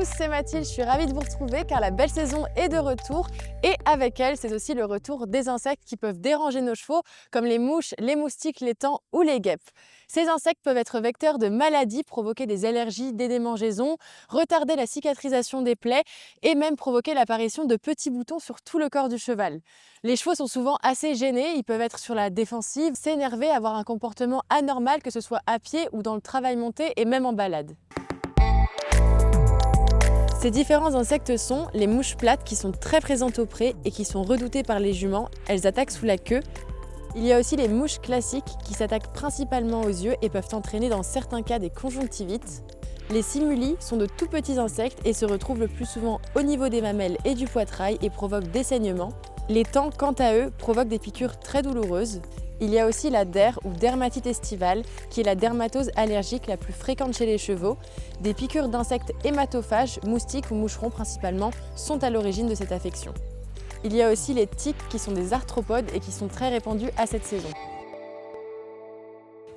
tous, c'est Mathilde, je suis ravie de vous retrouver car la belle saison est de retour et avec elle, c'est aussi le retour des insectes qui peuvent déranger nos chevaux comme les mouches, les moustiques, les taన్స్ ou les guêpes. Ces insectes peuvent être vecteurs de maladies, provoquer des allergies, des démangeaisons, retarder la cicatrisation des plaies et même provoquer l'apparition de petits boutons sur tout le corps du cheval. Les chevaux sont souvent assez gênés, ils peuvent être sur la défensive, s'énerver, avoir un comportement anormal que ce soit à pied ou dans le travail monté et même en balade. Ces différents insectes sont les mouches plates qui sont très présentes au pré et qui sont redoutées par les juments, elles attaquent sous la queue. Il y a aussi les mouches classiques qui s'attaquent principalement aux yeux et peuvent entraîner dans certains cas des conjonctivites. Les simulis sont de tout petits insectes et se retrouvent le plus souvent au niveau des mamelles et du poitrail et provoquent des saignements. Les taons, quant à eux, provoquent des piqûres très douloureuses. Il y a aussi la DER ou dermatite estivale, qui est la dermatose allergique la plus fréquente chez les chevaux. Des piqûres d'insectes hématophages, moustiques ou moucherons principalement, sont à l'origine de cette affection. Il y a aussi les tiques qui sont des arthropodes et qui sont très répandus à cette saison.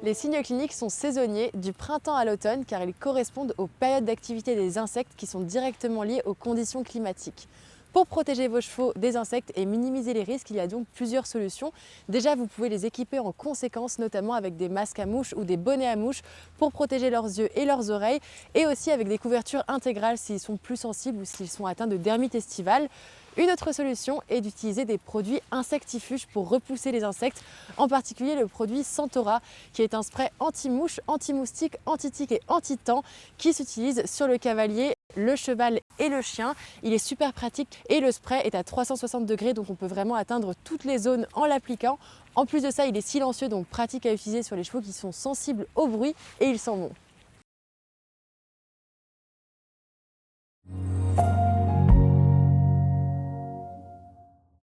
Les signes cliniques sont saisonniers du printemps à l'automne car ils correspondent aux périodes d'activité des insectes qui sont directement liées aux conditions climatiques. Pour protéger vos chevaux des insectes et minimiser les risques, il y a donc plusieurs solutions. Déjà, vous pouvez les équiper en conséquence, notamment avec des masques à mouches ou des bonnets à mouches pour protéger leurs yeux et leurs oreilles, et aussi avec des couvertures intégrales s'ils sont plus sensibles ou s'ils sont atteints de dermite estivale. Une autre solution est d'utiliser des produits insectifuges pour repousser les insectes, en particulier le produit Santora, qui est un spray anti-mouche, anti-moustique, anti-tique et anti-taon qui s'utilise sur le cavalier, le cheval et le chien. Il est super pratique et le spray est à 360 degrés, donc on peut vraiment atteindre toutes les zones en l'appliquant. En plus de ça, il est silencieux, donc pratique à utiliser sur les chevaux qui sont sensibles au bruit et il sent bon.